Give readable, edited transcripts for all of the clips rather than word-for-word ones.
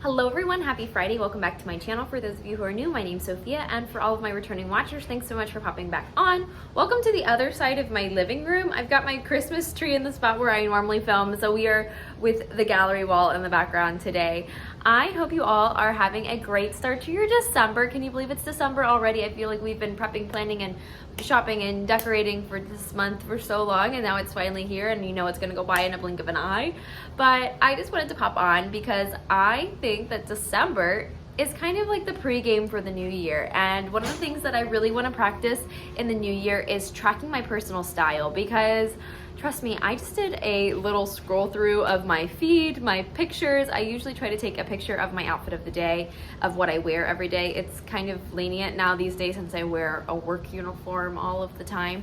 Hello everyone, happy Friday. Welcome back to my channel. For those of you who are new, my name's Sophia, and for all of my returning watchers, thanks so much for popping back on. Welcome to the other side of my living room. I've got my Christmas tree in the spot where I normally film, so we are with the gallery wall in the background today. I hope you all are having a great start to your December. Can you believe it's December already? I feel like we've been prepping, planning, and shopping and decorating for this month for so long, and now it's finally here, and you know it's gonna go by in a blink of an eye. But I just wanted to pop on because I think that December is kind of like the pregame for the new year, and one of the things that I really want to practice in the new year is tracking my personal style, because trust me, I just did a little scroll through of my feed, my pictures. I usually try to take a picture of my outfit of the day, of what I wear every day. It's kind of lenient now these days since I wear a work uniform all of the time.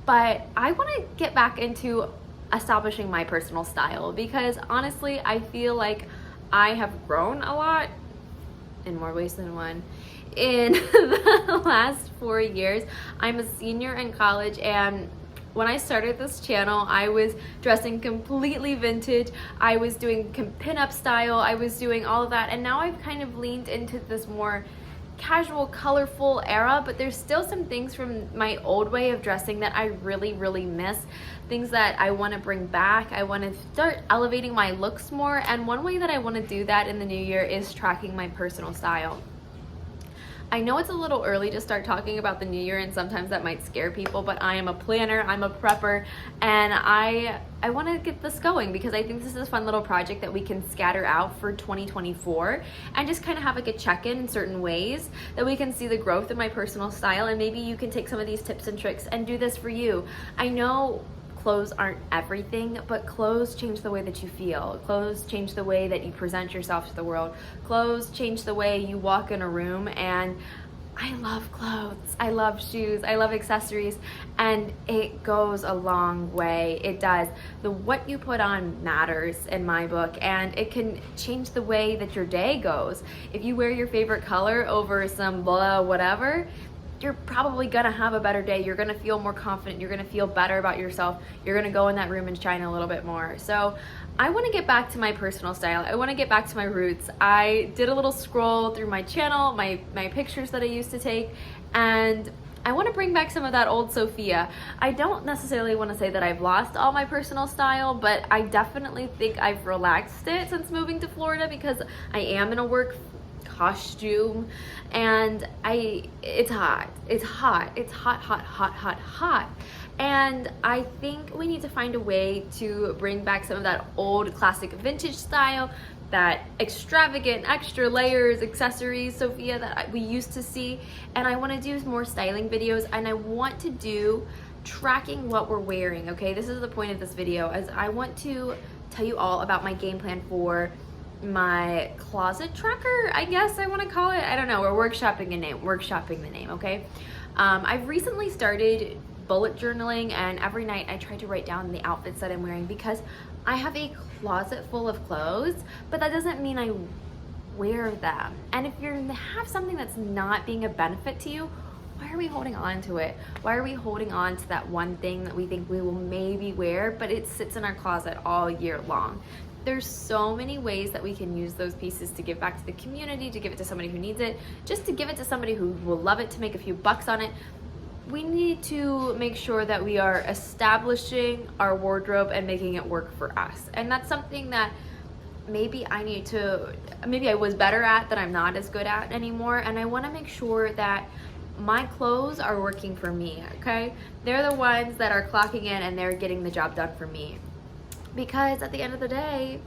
But I want to get back into establishing my personal style, because honestly, I feel like I have grown a lot in more ways than one in the last 4 years. I'm a senior in college, and when I started this channel, I was dressing completely vintage. I was doing pinup style. I was doing all of that. And now I've kind of leaned into this more casual, colorful era, but there's still some things from my old way of dressing that I really, really miss. Things that I want to bring back. I want to start elevating my looks more. And one way that I want to do that in the new year is tracking my personal style. I know it's a little early to start talking about the new year, and sometimes that might scare people, but I am a planner, I'm a prepper, and I want to get this going because I think this is a fun little project that we can scatter out for 2024 and just kind of have like a check-in in certain ways that we can see the growth in my personal style, and maybe you can take some of these tips and tricks and do this for you. I know clothes aren't everything, but clothes change the way that you feel. Clothes change the way that you present yourself to the world. Clothes change the way you walk in a room, and I love clothes. I love shoes. I love accessories, and it goes a long way. It does. What you put on matters in my book, and it can change the way that your day goes. If you wear your favorite color over some blah whatever, you're probably gonna have a better day. You're gonna feel more confident. You're gonna feel better about yourself. You're gonna go in that room and shine a little bit more. So I wanna get back to my personal style. I wanna get back to my roots. I did a little scroll through my channel, my pictures that I used to take, and I wanna bring back some of that old Sophia. I don't necessarily wanna say that I've lost all my personal style, but I definitely think I've relaxed it since moving to Florida, because I am in a work costume, and it's hot, and I think we need to find a way to bring back some of that old classic vintage style, that extravagant extra layers, accessories Sophia that we used to see. And I want to do more styling videos, and I want to do tracking what we're wearing. Okay, this is the point of this video, as I want to tell you all about my game plan for my closet tracker, I guess I want to call it. I don't know, we're workshopping the name, okay? I've recently started bullet journaling, and every night I try to write down the outfits that I'm wearing, because I have a closet full of clothes, but that doesn't mean I wear them. And if you have something that's not being a benefit to you, why are we holding on to it? Why are we holding on to that one thing that we think we will maybe wear, but it sits in our closet all year long? There's so many ways that we can use those pieces to give back to the community, to give it to somebody who needs it, just to give it to somebody who will love it, to make a few bucks on it. We need to make sure that we are establishing our wardrobe and making it work for us. And that's something that maybe I was better at that I'm not as good at anymore. And I want to make sure that my clothes are working for me, okay? They're the ones that are clocking in and they're getting the job done for me. Because at the end of the day,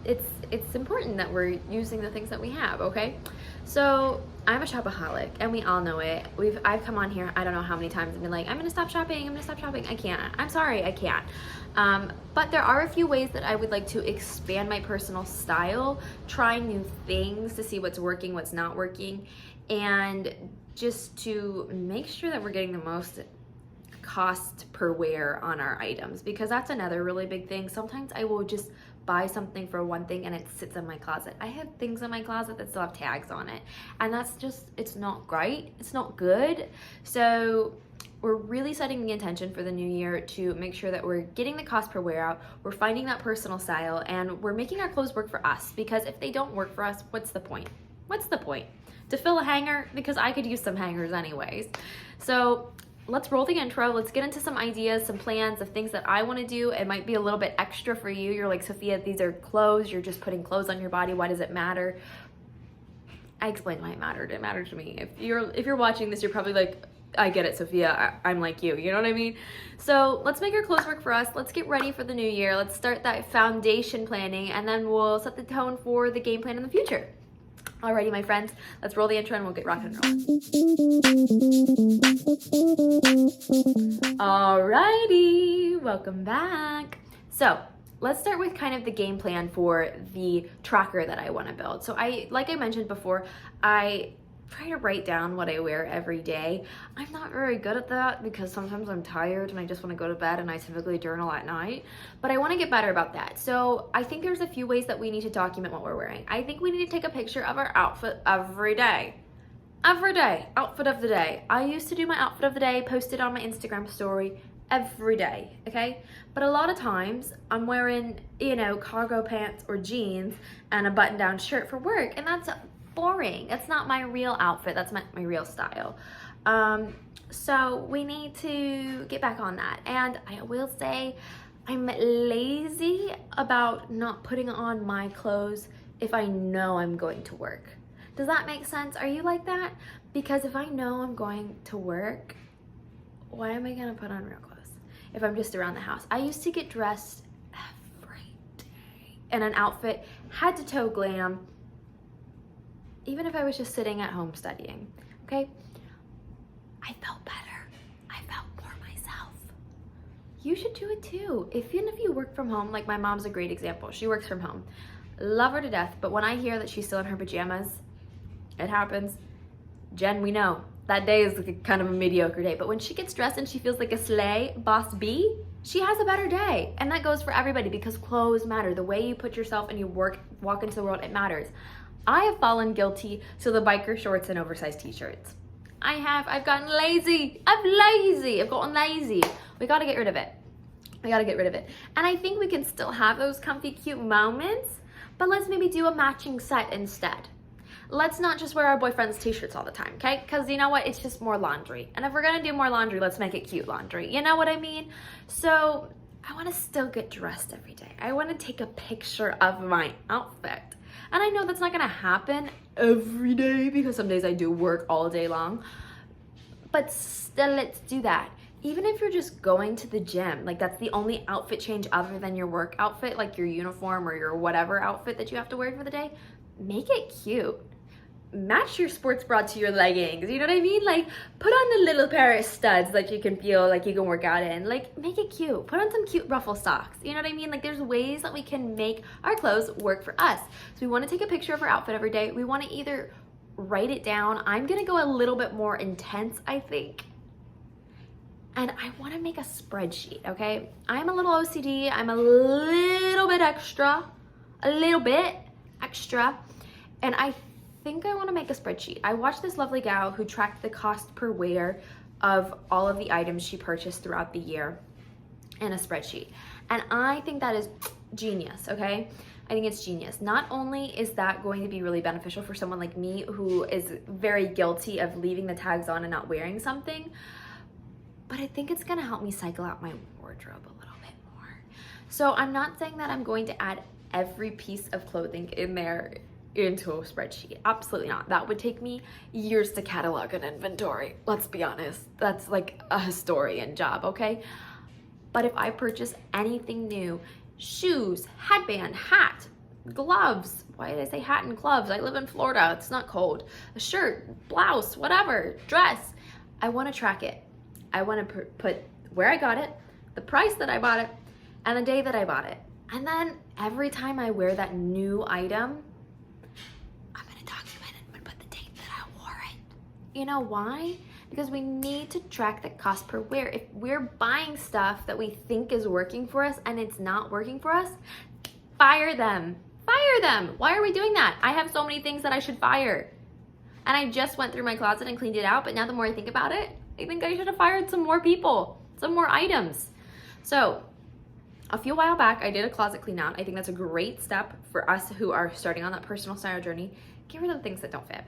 it's important that we're using the things that we have, okay? So I'm a shopaholic, and we all know it. I've come on here, I don't know how many times, and been like, I'm gonna stop shopping. I can't. I'm sorry, I can't. But there are a few ways that I would like to expand my personal style, try new things to see what's working, what's not working, and just to make sure that we're getting the most cost per wear on our items, because that's another really big thing. Sometimes I will just buy something for one thing and it sits in my closet. I have things in my closet that still have tags on it, and that's just, it's not great, it's not good. So we're really setting the intention for the new year to make sure that we're getting the cost per wear out, we're finding that personal style, and we're making our clothes work for us, because if they don't work for us, what's the point? What's the point? To fill a hanger? Because I could use some hangers anyways. So let's roll the intro. Let's get into some ideas, some plans of things that I want to do. It might be a little bit extra for you. You're like, Sophia, these are clothes. You're just putting clothes on your body. Why does it matter? I explained why it mattered. It mattered to me. If you're watching this, you're probably like, I get it, Sophia. I'm like you. You know what I mean? So let's make our clothes work for us. Let's get ready for the new year. Let's start that foundation planning, and then we'll set the tone for the game plan in the future. Alrighty, my friends, let's roll the intro and we'll get rocking and rolling. Alrighty, welcome back. So let's start with kind of the game plan for the tracker that I want to build. So like I mentioned before, I try to write down what I wear every day. I'm not very good at that because sometimes I'm tired and I just want to go to bed, and I typically journal at night, but I want to get better about that. So I think there's a few ways that we need to document what we're wearing. I think we need to take a picture of our outfit every day. Every day, outfit of the day. I used to do my outfit of the day, post it on my Instagram story every day, okay? But a lot of times I'm wearing, cargo pants or jeans and a button-down shirt for work, and that's boring. That's not my real outfit. That's my real style. So we need to get back on that. And I will say I'm lazy about not putting on my clothes if I know I'm going to work. Does that make sense? Are you like that? Because if I know I'm going to work, why am I gonna put on real clothes if I'm just around the house? I used to get dressed every day in an outfit, head to toe glam, even if I was just sitting at home studying, okay? I felt better. I felt more myself. You should do it too. Even if you work from home, like my mom's a great example. She works from home. Love her to death, but when I hear that she's still in her pajamas, it happens. Jen, we know. That day is like kind of a mediocre day, but when she gets dressed and she feels like a slay boss bee, she has a better day. And that goes for everybody, because clothes matter. The way you put yourself and you walk into the world, it matters. I have fallen guilty to the biker shorts and oversized t-shirts. I've gotten lazy. I've gotten lazy. We gotta get rid of it. And I think we can still have those comfy, cute moments, but let's maybe do a matching set instead. Let's not just wear our boyfriend's t-shirts all the time, okay? Because you know what? It's just more laundry. And if we're gonna do more laundry, let's make it cute laundry. You know what I mean? So I wanna still get dressed every day. I wanna take a picture of my outfit. And I know that's not gonna happen every day because some days I do work all day long, but still, let's do that. Even if you're just going to the gym, like that's the only outfit change other than your work outfit, like your uniform or your whatever outfit that you have to wear for the day, make it cute. Match your sports bra to your leggings, you know what I mean? Like, put on a little pair of studs that you can feel like you can work out in. Like, make it cute. Put on some cute ruffle socks, you know what I mean? Like, there's ways that we can make our clothes work for us. So we want to take a picture of our outfit every day. We want to either write it down. I'm gonna go a little bit more intense, I think. And I want to make a spreadsheet, okay? I'm a little OCD. I'm a little bit extra. And I think I want to make a spreadsheet. I watched this lovely gal who tracked the cost per wear of all of the items she purchased throughout the year in a spreadsheet. And I think that is genius, okay? I think it's genius. Not only is that going to be really beneficial for someone like me who is very guilty of leaving the tags on and not wearing something, but I think it's gonna help me cycle out my wardrobe a little bit more. So I'm not saying that I'm going to add every piece of clothing in there into a spreadsheet. Absolutely not. That would take me years to catalog an inventory. Let's be honest. That's like a historian job, okay? But if I purchase anything new, shoes, headband, hat, gloves, why did I say hat and gloves? I live in Florida. It's not cold. A shirt, blouse, whatever, dress. I want to track it. I want to put where I got it, the price that I bought it, and the day that I bought it. And then every time I wear that new item, I'm going to document it and put the date that I wore it. You know why? Because we need to track the cost per wear. If we're buying stuff that we think is working for us and it's not working for us, fire them. Fire them. Why are we doing that? I have so many things that I should fire. And I just went through my closet and cleaned it out, but now the more I think about it, I think I should have fired some more people, some more items. So a few while back, I did a closet clean out. I think that's a great step for us who are starting on that personal style journey. Get rid of the things that don't fit.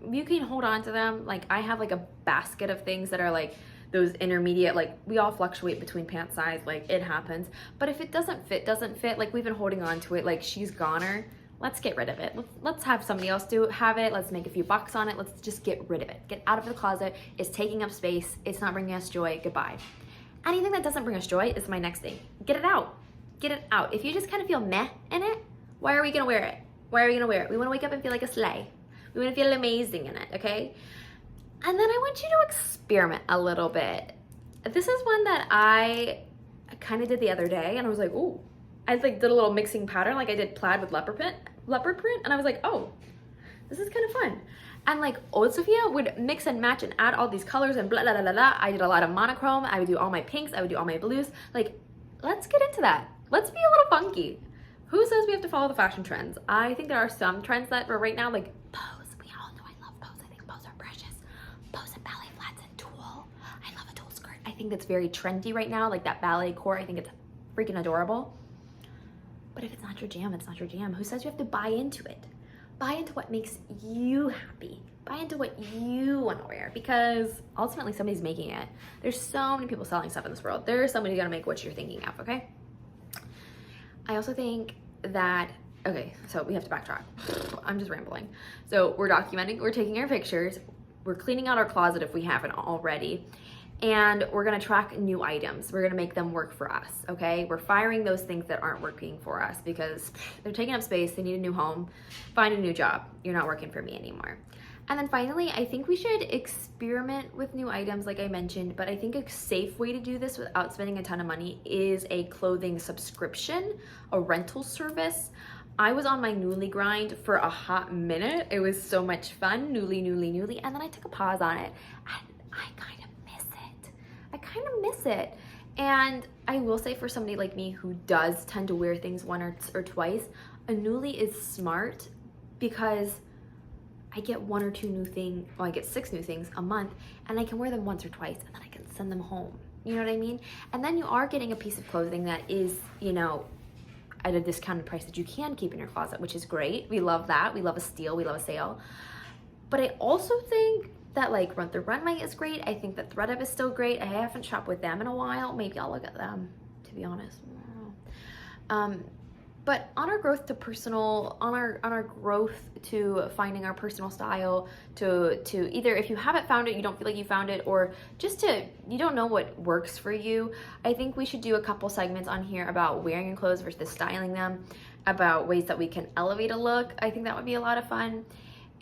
You can hold on to them. Like I have like a basket of things that are like those intermediate, like we all fluctuate between pant size, like it happens. But if it doesn't fit, like we've been holding on to it, like she's goner. Let's get rid of it. Let's have somebody else have it. Let's make a few bucks on it. Let's just get rid of it. Get out of the closet. It's taking up space. It's not bringing us joy. Goodbye. Anything that doesn't bring us joy is my next thing. Get it out. Get it out. If you just kind of feel meh in it, why are we gonna wear it? Why are we gonna wear it? We wanna wake up and feel like a sleigh. We wanna feel amazing in it, okay? And then I want you to experiment a little bit. This is one that I kind of did the other day, and I was like, ooh. I like did a little mixing pattern, like I did plaid with leopard print, and I was like, oh, this is kind of fun. And like old Sophia would mix and match and add all these colors and blah, blah, blah, blah, blah. I did a lot of monochrome. I would do all my pinks. I would do all my blues. Like, let's get into that. Let's be a little funky. Who says we have to follow the fashion trends? I think there are some trends that are right now, like bows. We all know I love bows. I think bows are precious. Bows and ballet flats and tulle. I love a tulle skirt. I think that's very trendy right now, like that ballet core. I think it's freaking adorable. But if it's not your jam, it's not your jam. Who says you have to buy into it? Buy into what makes you happy. Buy into what you want to wear, because ultimately somebody's making it. There's so many people selling stuff in this world. There's somebody gonna make what you're thinking of, okay? I also think that, okay, so we have to backtrack. I'm just rambling. So we're documenting, we're taking our pictures, we're cleaning out our closet if we haven't already, and we're gonna track new items. We're gonna make them work for us, okay? We're firing those things that aren't working for us because they're taking up space, they need a new home, find a new job. You're not working for me anymore. And then finally, I think we should experiment with new items like I mentioned, but I think a safe way to do this without spending a ton of money is a clothing subscription, a rental service. I was on my Nuuly grind for a hot minute. It was so much fun, Nuuly, and then I took a pause on it, and I kind of miss it. And I will say, for somebody like me who does tend to wear things one or twice, a Nuuly is smart because I get one or two new things, well, I get 6 new things a month, and I can wear them once or twice, and then I can send them home. You know what I mean? And then you are getting a piece of clothing that is, you know, at a discounted price that you can keep in your closet, which is great. We love that. We love a steal. We love a sale. But I also think that like Run the Runway is great. I think that ThredUp is still great. I haven't shopped with them in a while. Maybe I'll look at them, to be honest. But on our growth to personal, on our growth to finding our personal style, to either if you haven't found it, you don't feel like you found it, or just you don't know what works for you, I think we should do a couple segments on here about wearing your clothes versus styling them, about ways that we can elevate a look. I think that would be a lot of fun.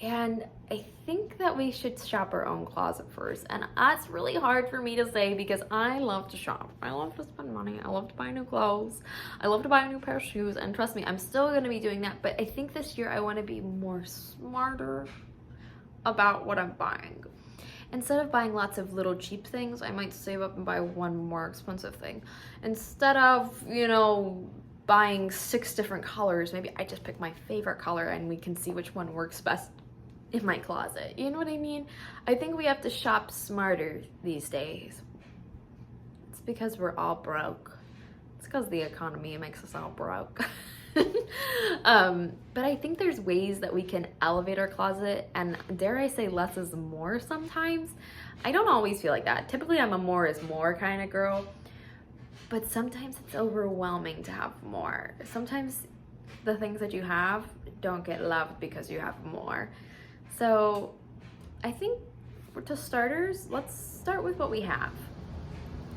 And I think that we should shop our own closet first. And that's really hard for me to say because I love to shop. I love to spend money. I love to buy new clothes. I love to buy a new pair of shoes. And trust me, I'm still going to be doing that. But I think this year I want to be more smarter about what I'm buying. Instead of buying lots of little cheap things, I might save up and buy one more expensive thing. Instead of, you know, buying 6 different colors, maybe I just pick my favorite color and we can see which one works best in my closet. You know what I mean? I think we have to shop smarter these days. It's because we're all broke. It's because the economy makes us all broke. But I think there's ways that we can elevate our closet, and dare I say less is more sometimes. I don't always feel like that. Typically I'm a more is more kind of girl, but sometimes it's overwhelming to have more. Sometimes the things that you have don't get loved because you have more. So I think to starters, let's start with what we have.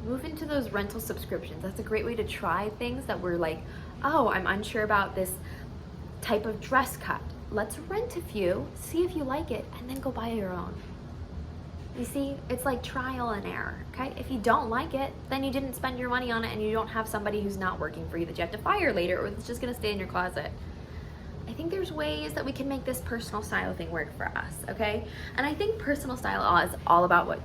Move into those rental subscriptions. That's a great way to try things that we're like, oh, I'm unsure about this type of dress cut. Let's rent a few, see if you like it, and then go buy your own. You see, it's like trial and error, okay? If you don't like it, then you didn't spend your money on it and you don't have somebody who's not working for you that you have to fire later, or it's just gonna stay in your closet. I think there's ways that we can make this personal style thing work for us, okay? And I think personal style is all about what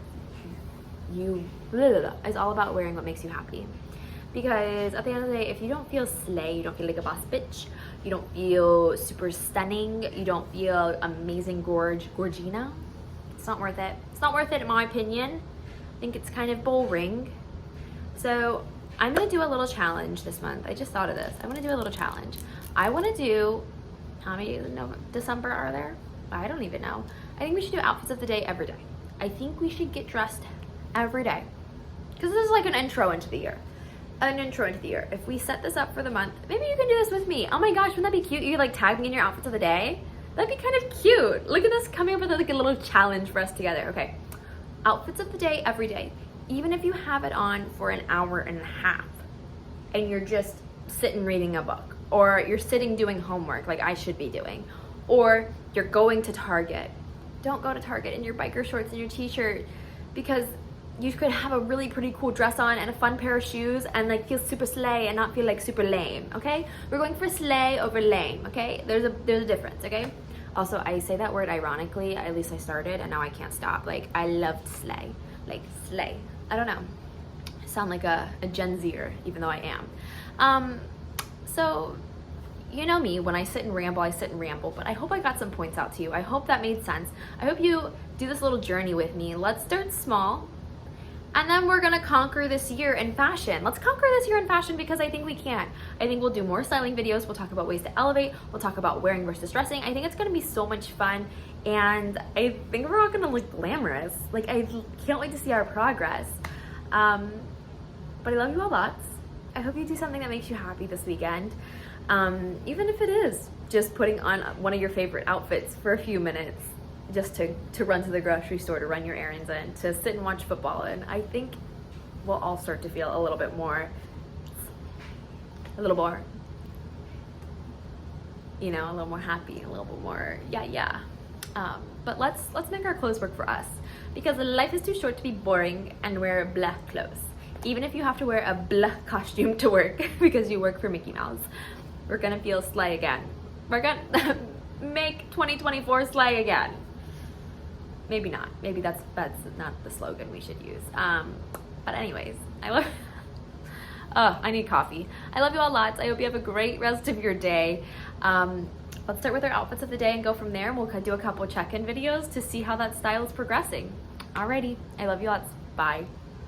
you, is all about wearing what makes you happy. because at the end of the day, if you don't feel slay, you don't feel like a boss bitch, you don't feel super stunning, you don't feel amazing gorgina, it's not worth it. It's not worth it in my opinion. I think it's kind of boring. So I'm gonna do a little challenge this month. I just thought of this. I wanna do a little challenge. I wanna do, how many December are there? I don't even know. I think we should do outfits of the day every day. I think we should get dressed every day. Because this is like an intro into the year. If we set this up for the month, maybe you can do this with me. Oh my gosh, wouldn't that be cute? You like tag me in your outfits of the day. That'd be kind of cute. Look at this, coming up with like a little challenge for us together. Okay, outfits of the day every day. Even if you have it on for an hour and a half and you're just sitting reading a book, or you're sitting doing homework like I should be doing, or you're going to Target. Don't go to Target in your biker shorts and your t-shirt, because you could have a really pretty cool dress on and a fun pair of shoes and like feel super slay and not feel like super lame, okay? We're going for slay over lame, okay? There's a difference, okay? Also, I say that word ironically, at least I started, and now I can't stop. Like, I loved slay, like slay. I don't know. I sound like a Gen Zer, even though I am. So, you know me, when I sit and ramble, but I hope I got some points out to you. I hope that made sense. I hope you do this little journey with me. Let's start small, and then we're gonna conquer this year in fashion. Let's conquer this year in fashion, because I think we can. I think we'll do more styling videos. We'll talk about ways to elevate. We'll talk about wearing versus dressing. I think it's gonna be so much fun, and I think we're all gonna look glamorous. Like, I can't wait to see our progress. But I love you all lots. I hope you do something that makes you happy this weekend. Even if it is just putting on one of your favorite outfits for a few minutes, just to run to the grocery store, to run your errands in, to sit and watch football. And I think we'll all start to feel a little more, you know, a little more happy, a little bit more, yeah. But let's make our clothes work for us, because life is too short to be boring and wear black clothes. Even if you have to wear a black costume to work because you work for Mickey Mouse, we're gonna feel slay again. We're gonna make 2024 slay again. Maybe not. Maybe that's not the slogan we should use. But anyways, I need coffee. I love you all lots. I hope you have a great rest of your day. Let's start with our outfits of the day and go from there. And we'll do a couple check-in videos to see how that style is progressing. Alrighty, I love you lots. Bye.